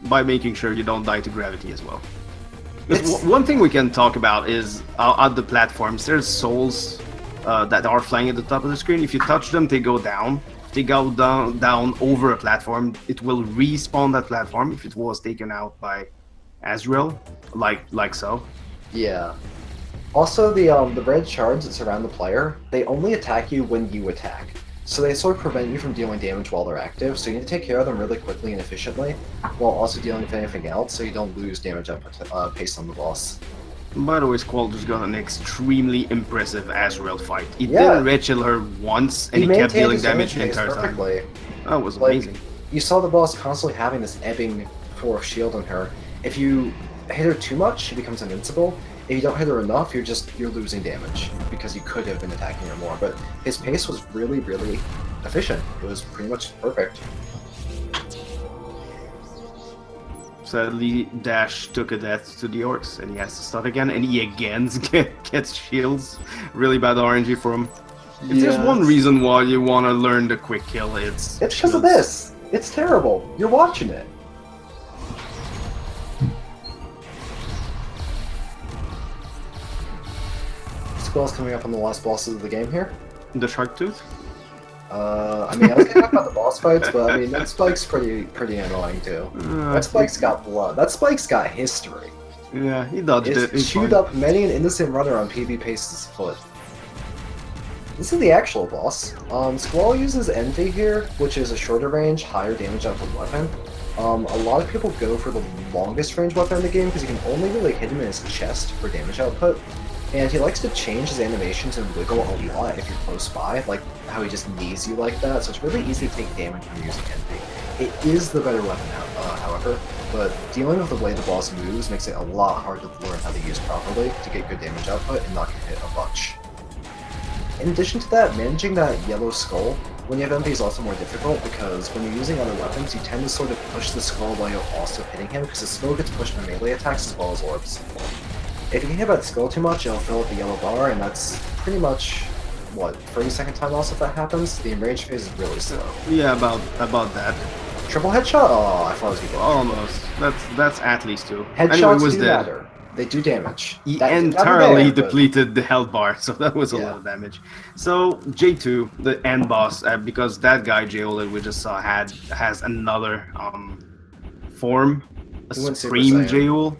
By making sure you don't die to gravity as well. 'Cause It's- one thing we can talk about is on the platforms, there's souls that are flying at the top of the screen. If you touch them, they go down. If they go down over a platform, it will respawn that platform if it was taken out by Azrael, like so. Yeah. Also, the red shards that surround the player, they only attack you when you attack. So they sort of prevent you from dealing damage while they're active, so you need to take care of them really quickly and efficiently, while also dealing with anything else, so you don't lose damage up pace on the boss. By the way, Squall just got an extremely impressive Azrael fight. He Yeah. didn't red chill her once, and he kept maintained dealing his damage the pace entire time. perfectly. That was Like, amazing. you saw the boss constantly having this ebbing for shield on her. If you hit her too much, she becomes invincible. If you don't hit her enough, you're losing damage because you could have been attacking her more. But his pace was really, really efficient. It was pretty much perfect. Sadly, Dash took a death to the orcs, and he has to start again, and he again gets shields. Really bad RNG for him. If there's one reason why you want to learn the quick kill, it's because of shields. this. It's terrible. You're watching it. Squall's coming up on the last bosses of the game here. The shark tooth? I mean, I was gonna talk about the boss fights, but I mean, that spike's pretty annoying too. That spike's got blood. That spike's got history. Yeah, he dodged it. It's He's chewed fine. up many an innocent runner on PB Pace's foot. This is the actual boss. Squall uses Envy here, which is a shorter range, higher damage output weapon. A lot of people go for the longest range weapon in the game because you can only really hit him in his chest for damage output. And he likes to change his animations and wiggle a lot if you're close by, like how he just knees you like that, so it's really easy to take damage when you're using Envy. It is the better weapon, however, but dealing with the way the boss moves makes it a lot harder to learn how to use properly to get good damage output and not get hit a bunch. In addition to that, managing that yellow skull when you have Envy is also more difficult because when you're using other weapons, you tend to sort of push the skull while you're also hitting him because the skull gets pushed by melee attacks as well as orbs. If you can hit that skull too much, it'll fill up the yellow bar, and that's pretty much, what, 30-second time loss if that happens? The enrage phase is really slow. Yeah, about that. Triple headshot? Oh, I thought it was gonna Almost. That's at least 2. Headshots Anyway, was do dead. matter. They do damage. He That- entirely there, but- depleted the health bar, so that was a Yeah. lot of damage. So J2, the end boss, because that guy Joel that we just saw has another form, a He went Super Supreme Saiyan. Joel,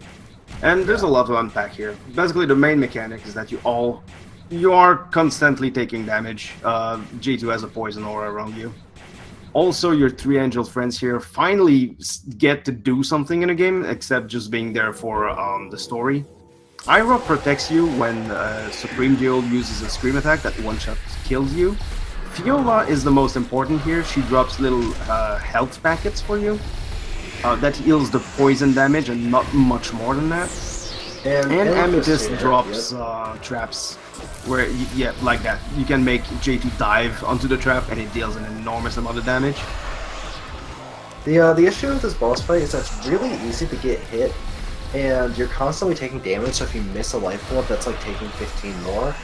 and there's a lot to unpack here. Basically, the main mechanic is that you are constantly taking damage. J2 has a poison aura around you. Also, your 3 angel friends here finally get to do something in a game, except just being there for the story. Ira protects you when Supreme Joel uses a scream attack that one-shot kills you. Fiola is the most important here. She drops little health packets for you. That heals the poison damage and not much more than that. And Amethyst here, drops yep. traps where, yeah, like that. You can make J2 dive onto the trap and it deals an enormous amount of damage. The issue with this boss fight is that it's really easy to get hit, and you're constantly taking damage, so if you miss a life orb, that's like taking 15 more.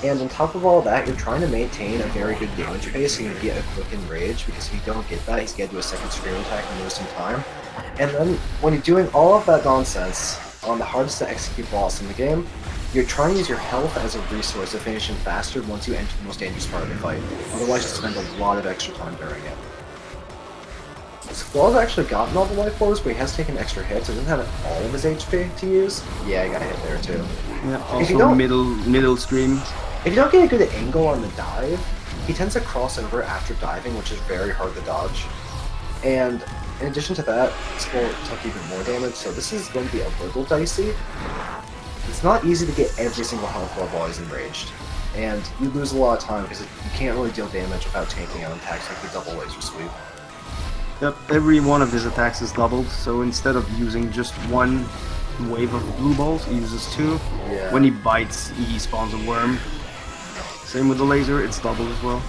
And on top of all that, you're trying to maintain a very good damage pace so you can get a quick enrage, because if you don't get that, he's going to do a second scream attack and lose some time. And then, when you're doing all of that nonsense on the hardest to execute boss in the game, you're trying to use your health as a resource to finish him faster once you enter the most dangerous part of the fight. Otherwise, you spend a lot of extra time during it. Squall's actually gotten all the life orbs, but he has taken extra hits, so he doesn't have all of his HP to use. Yeah, I got hit there too. Yeah, If you also don't- middle scream. If you don't get a good angle on the dive, he tends to cross over after diving, which is very hard to dodge. And in addition to that, Squall took even more damage, so this is going to be a little dicey. It's not easy to get every single health bar while he's enraged. And you lose a lot of time because you can't really deal damage without taking out attacks like the double laser sweep. Yep, every one of his attacks is doubled, so instead of using just one wave of blue balls, he uses 2. Yeah. When he bites, he spawns a worm. Same with the laser, it's doubled as well.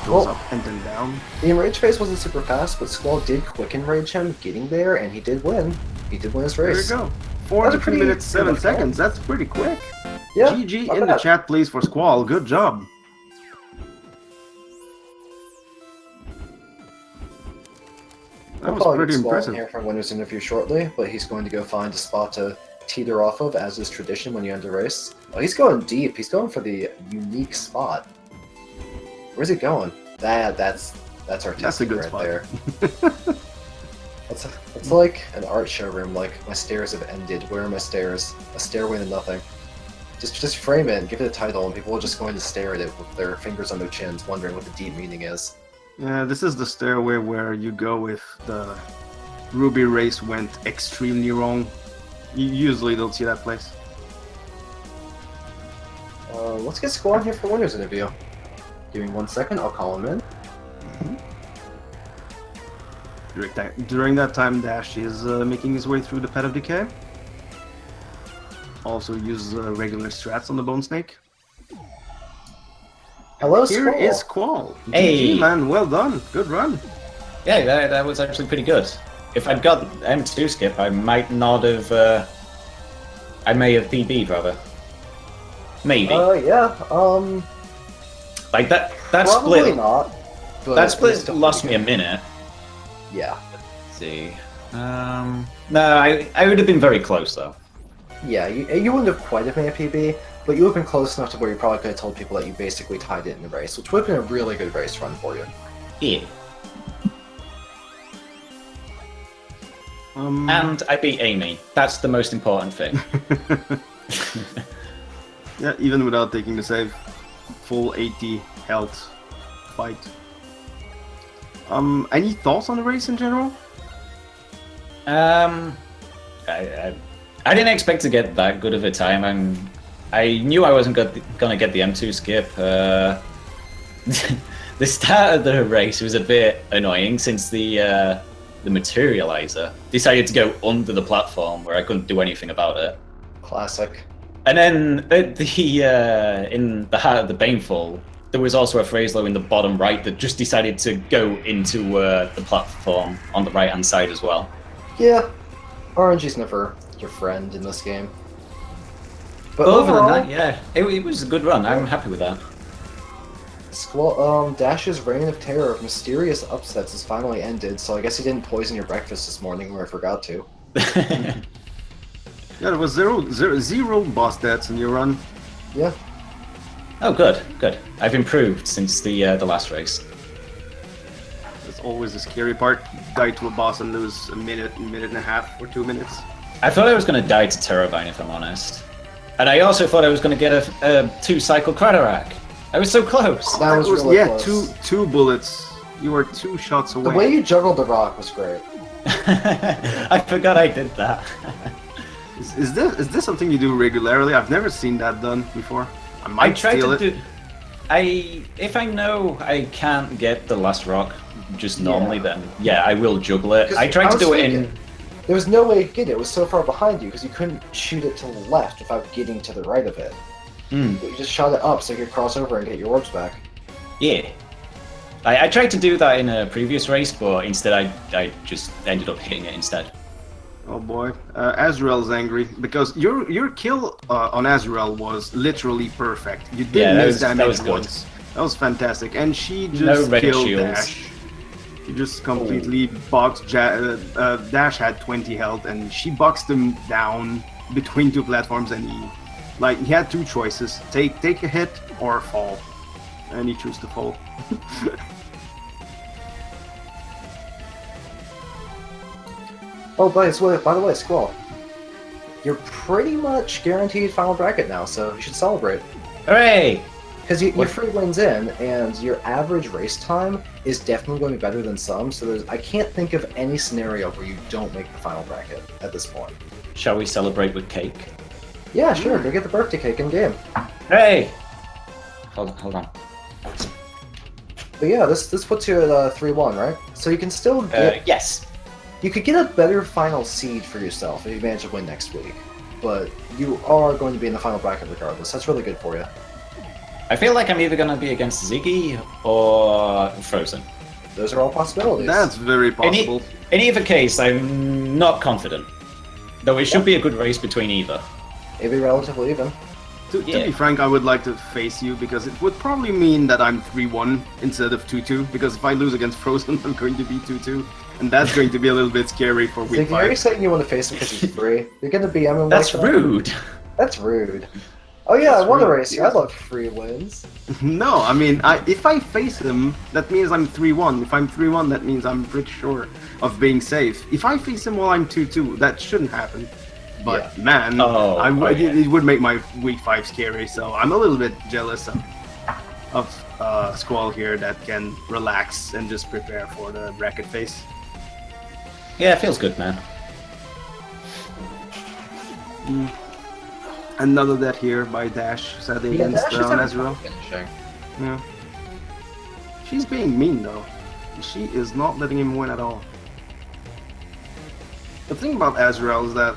Goes Well- up and then down. The enrage phase wasn't super fast, but Squall did quick enrage him getting there, and he did win. He did win his There you race. go. That's a 43 pretty minutes, 7 good fight. seconds, that's pretty quick. Yeah, GG not in the bad. chat, please, for Squall. Good job. That We'll was probably pretty get Squall in impressive. here for a winner's interview shortly, but he's going to go find a spot to teeter off of, as is tradition when you end a race. Oh, he's going deep. He's going for the unique spot. Where's he going? That's artistic That's a good right spot. there. It's like an art showroom. Like, my stairs have ended. Where are my stairs? A stairway to nothing. Just frame it and give it a title, and people are just going to stare at it with their fingers on their chins, wondering what the deep meaning is. Yeah, this is the stairway where you go if the Ruby race went extremely wrong. You usually don't see that place. Let's get Squall in here for winner's interview. Give me 1 second, I'll call him in. During that time, Dash is making his way through the Pet of Decay. Also uses regular strats on the Bone Snake. Hello, Here Squall. is Squall. Hey. GG, man, well done. Good run. Yeah, that was actually pretty good. If I'd got M2 skip, I might not have. I may have PB'd rather. Maybe. Yeah, Like that probably split. not. But That it's split still lost me pretty a minute. good. Yeah. Let's see. No, I would have been very close though. Yeah, you wouldn't have quite have made a PB, but you would have been close enough to where you probably could have told people that you basically tied it in the race, which would have been a really good race run for you. Yeah. Um, And I beat Amy. That's the most important thing. yeah, even without taking the save. Full 80 health fight. Any thoughts on the race in general? I didn't expect to get that good of a time. I knew I wasn't gonna get the M2 skip. The start of the race was a bit annoying since the materializer decided to go under the platform where I couldn't do anything about it. Classic. And then in the heart of the Banefall, there was also a Phraselo in the bottom right that just decided to go into the platform on the right-hand side as well. Yeah, RNG's never your friend in this game. But Other overall, than that, yeah, it was a good run. I'm happy with that. Dash's reign of terror of mysterious upsets has finally ended, so I guess he didn't poison your breakfast this morning, or I forgot to. Yeah, there was zero boss deaths in your run. Yeah. Oh, good. I've improved since the last race. That's always the scary part. Die to a boss and lose a minute and a half, or 2 minutes. I thought I was going to die to Terravine, if I'm honest. And I also thought I was going to get a 2-cycle Craterack. I was so close. That was really yeah, close. two bullets. You were 2 shots away. The way you juggled the rock was great. I forgot I did that. Is this something you do regularly? I've never seen that done before. I I might try steal to it. do. If I know I can't get the last rock just normally, then yeah, I will juggle it. 'Cause I tried to was do it thinking, in. There was no way to get it. It was so far behind you because you couldn't shoot it to the left without getting to the right of it. Mm, But you just shot it up so you could cross over and get your orbs back. yeah. I tried to do that in a previous race, but instead I just ended up hitting it instead. Oh boy, Azrael's angry because your kill on Azrael was literally perfect. You didn't Yeah, miss that damage was good. once. That was fantastic, and she No just red killed shields. Dash. She just completely boxed. Dash had 20 health, and she boxed him down between 2 platforms, and he had 2 choices: take a hit or fall, and he chose to fall. Oh, by the way, Squall, you're pretty much guaranteed final bracket now, so you should celebrate. Hooray! Because your free wins in, and your average race time is definitely going to be better than some, so I can't think of any scenario where you don't make the final bracket at this point. Shall we celebrate with cake? Yeah, sure, go get the birthday cake in game. Hey! Hold on. But yeah, this puts you at 3-1, right? So you can still get... Yes. You could get a better final seed for yourself if you manage to win next week. But you are going to be in the final bracket regardless. That's really good for you. I feel like I'm either going to be against Ziggy or Frozen. Those are all possibilities. That's very possible. In either case, I'm not confident. Though it should be a good race between either. Maybe relatively even. To be frank, I would like to face you because it would probably mean that I'm 3-1 instead of 2-2. Because if I lose against Frozen, I'm going to be 2-2, and that's going to be a little bit scary for So week if you're 5. saying you want to face him because he's free, you're going to BM him That's like that? rude. That's rude. Oh yeah, That's I won a rude. race here. I love free wins. No, I mean, if I face him, that means I'm 3-1. If I'm 3-1, that means I'm pretty sure of being safe. If I face him while I'm 2-2, that shouldn't happen. But man, it would make my week 5 scary. So I'm a little bit jealous of Squall here that can relax and just prepare for the bracket phase. Yeah, it feels good, man. Another death here by Dash, sadly against Dash is having Ezreal. fun finishing. Yeah. She's being mean though. She is not letting him win at all. The thing about Azrael is that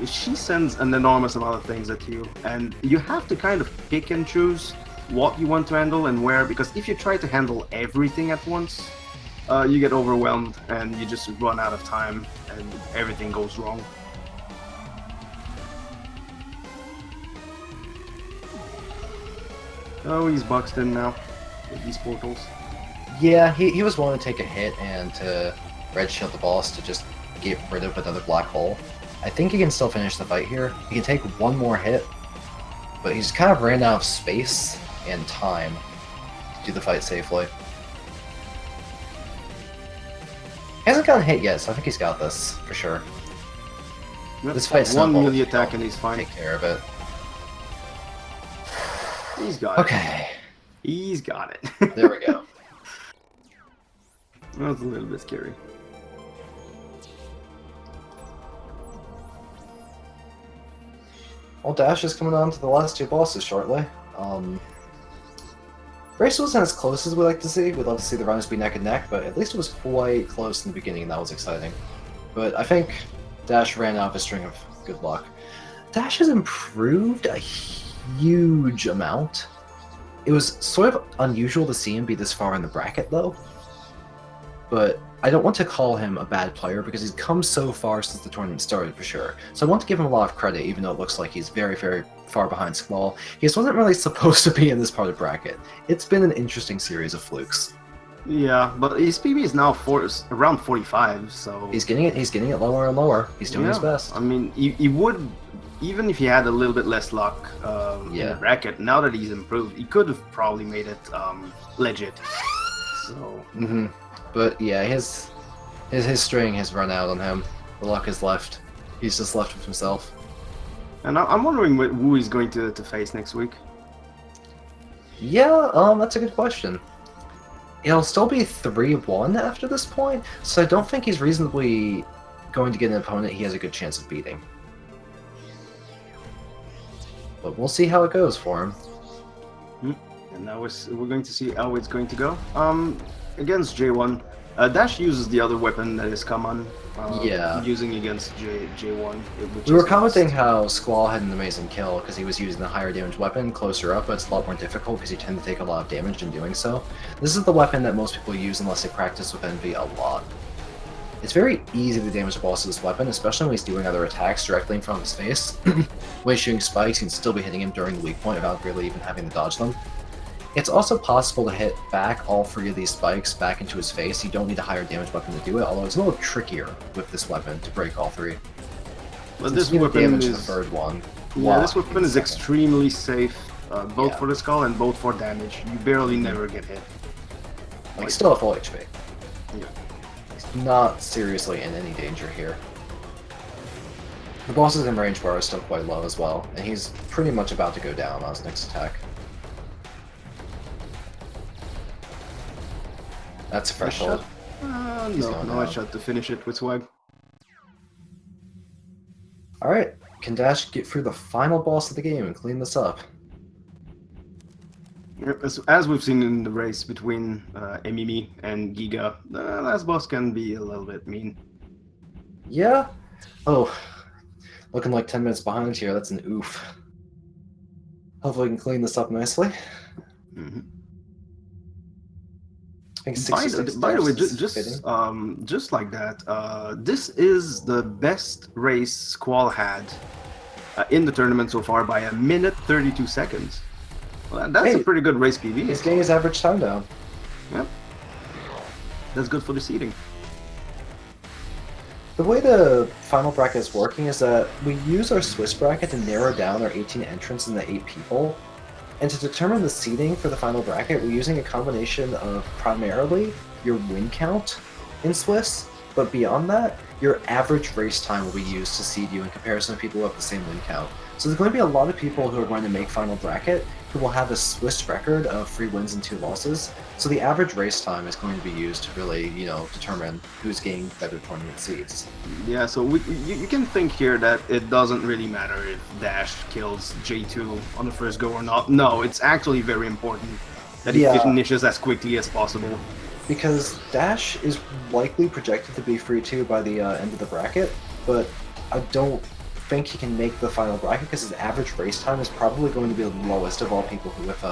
she sends an enormous amount of things at you, and you have to kind of pick and choose what you want to handle and where, because if you try to handle everything at once, you get overwhelmed and you just run out of time and everything goes wrong. Oh, he's boxed in now with these portals. Yeah, he was willing to take a hit and to red shield the boss to just get rid of another black hole. I think he can still finish the fight here. He can take one more hit, but he's kind of ran out of space and time to do the fight safely. He hasn't gotten hit yet, so I think he's got this for sure. Yep, This fight's one not melee long. attack and he's fine. Take care of it. He's got it. Okay, He's got it. there we go. That was a little bit scary. Well, Dash is coming on to the last two bosses shortly. Race wasn't as close as we like to see. We'd love to see the runners be neck and neck, but at least it was quite close in the beginning, and that was exciting. But I think Dash ran out of a string of good luck. Dash has improved a huge amount. It was sort of unusual to see him be this far in the bracket, though. But I don't want to call him a bad player because he's come so far since the tournament started, for sure. So I want to give him a lot of credit, even though it looks like he's very, very far behind Squall. He just wasn't really supposed to be in this part of bracket. It's been an interesting series of flukes. Yeah, but his PB is now around 45, so He's getting it lower and lower. He's doing his best. I mean, he would, even if he had a little bit less luck in the bracket. Now that he's improved, he could have probably made it legit. So. But yeah, his string has run out on him. The luck is left. He's just left with himself. And I'm wondering who he's going to face next week. Yeah, that's a good question. It'll still be 3-1 after this point, so I don't think he's reasonably going to get an opponent he has a good chance of beating. But we'll see how it goes for him. And now we're going to see how it's going to go. Against J1, Dash uses the other weapon that is common. Using against J1. We were commenting how Squall had an amazing kill because he was using the higher damage weapon closer up, but it's a lot more difficult because you tend to take a lot of damage in doing so. This is the weapon that most people use unless they practice with Envy a lot. It's very easy to damage the boss with this weapon, especially when he's doing other attacks directly in front of his face. When he's shooting spikes, you can still be hitting him during the weak point without really even having to dodge them. It's also possible to hit back all three of these spikes back into his face. You don't need a higher damage weapon to do it, although it's a little trickier with this weapon to break all three. But this weapon damage is the third one. Yeah, this weapon is extremely safe, both for the skull and both for damage. You barely never get hit. Like, he's still at full HP. Yeah. He's not seriously in any danger here. The bosses in range bar are still quite low as well, and he's pretty much about to go down on his next attack. That's a threshold. No, I shot to finish it with swag. Alright, can Dash get through the final boss of the game and clean this up? As we've seen in the race between Emimi and Giga, the last boss can be a little bit mean. Yeah? Oh, looking like 10 minutes behind here, that's an oof. Hopefully we can clean this up nicely. I think by the way, just like that, this is the best race Squall had in the tournament so far by 1:32 seconds. Well, that's a pretty good race PB. He's getting his average time down. Yep. That's good for the seeding. The way the final bracket is working is that we use our Swiss bracket to narrow down our 18 entrants into 8 people. And to determine the seeding for the final bracket, we're using a combination of primarily your win count in Swiss, but beyond that, your average race time will be used to seed you in comparison to people who have the same win count. So there's going to be a lot of people who are going to make final bracket who will have a Swiss record of 3 wins and 2 losses. So the average race time is going to be used to really, determine who's getting better tournament seeds. Yeah, so you can think here that it doesn't really matter if Dash kills J2 on the first go or not. No, it's actually very important that he finishes as quickly as possible. Because Dash is likely projected to be 3-2 by the end of the bracket, but I don't think he can make the final bracket because his average race time is probably going to be the lowest of all people who have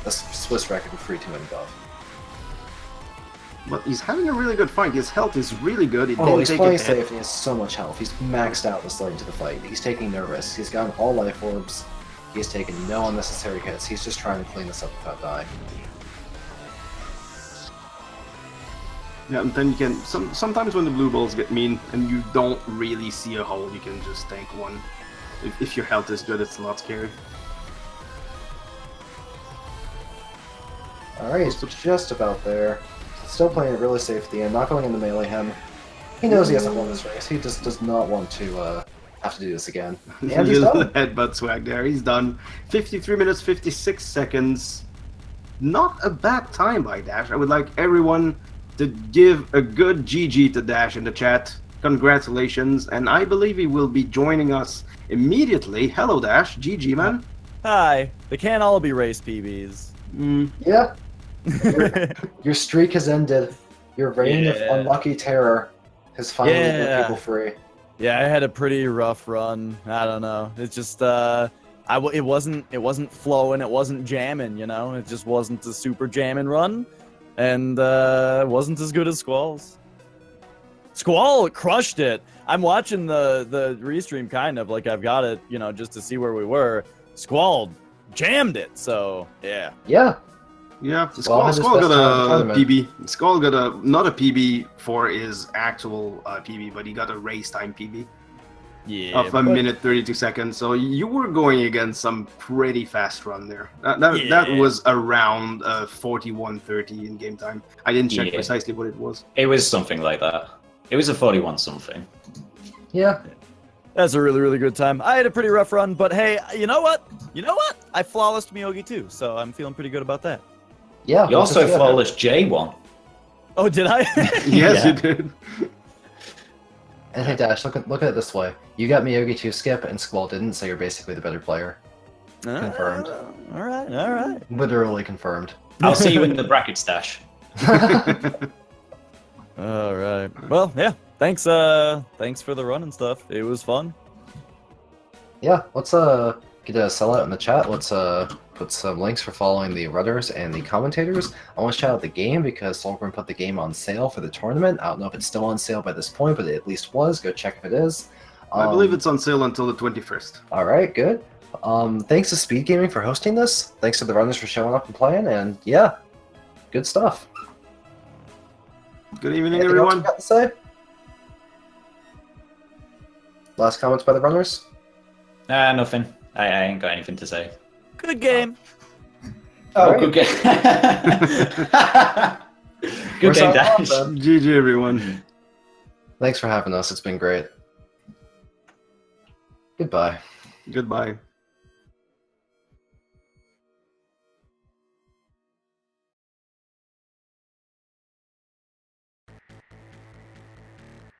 a Swiss record of 3-2 and above. But he's having a really good fight. His health is really good. He's playing safe and he has so much health. He's maxed out the start into the fight. He's taking no risks. He's gotten all life orbs. He's taken no unnecessary hits. He's just trying to clean this up without dying. Yeah, and then you can sometimes when the blue balls get mean and you don't really see a hole, you can just tank one. If your health is good, it's not scary. Alright, he's just about there. Still playing it really safe at the end, not going into melee him. He knows he hasn't won this race. He just does not want to have to do this again. And he's done. Headbutt swag there. He's done. 53 minutes, 56 seconds. Not a bad time by Dash. I would like everyone to give a good GG to Dash in the chat. Congratulations, and I believe he will be joining us immediately. Hello, Dash. GG, man. Hi. They can't all be race PBs. Yeah, your streak has ended. Your reign of Yeah. unlucky terror has finally let Yeah. people free. Yeah, I had a pretty rough run. I don't know. It's just it wasn't flowing. It wasn't jamming. You know, it just wasn't a super jamming run, and it wasn't as good as Squall's. Squall crushed it. I'm watching the restream kind of like I've got it, you know, just to see where we were. Squall jammed it. So yeah. Yeah, Yeah, Squall had his Squall best got time in the a tournament. PB. Squall got not a PB for his actual PB, but he got a race time PB Yeah. of a but- minute 32 seconds. So you were going against some pretty fast run there. That Yeah. was around 41:30 in game time. I didn't check Yeah. precisely what it was. It was something like that. It was a 41 something. yeah. That's a really, really good time. I had a pretty rough run, but hey, you know what? I flawlessed Miyogi too, so I'm feeling pretty good about that. Yeah. You which is also good. flawless J1. Oh, did I? Yes, Yeah. you did. And hey Dash, look at it this way. You got Miyogi 2 skip and Squall didn't, so you're basically the better player. Confirmed. All right. Literally confirmed. I'll see you in the bracket stash. All right. Well, yeah. Thanks for the run and stuff. It was fun. Yeah, let's get a sellout in the chat. Let's put some links for following the runners and the commentators. I want to shout out the game because Solgrim put the game on sale for the tournament. I don't know if it's still on sale by this point, but it at least was. Go check if it is. I believe it's on sale until the 21st. All right, good. Thanks to Speed Gaming for hosting this. Thanks to the runners for showing up and playing. And yeah, good stuff. Good evening, Anything else everyone. you got to say? Last comments by the runners? Nothing. I ain't got anything to say. Good game. Oh, Alright. good game. We're Good game, signing off Dash. then. GG, everyone. Thanks for having us. It's been great. Goodbye. Goodbye.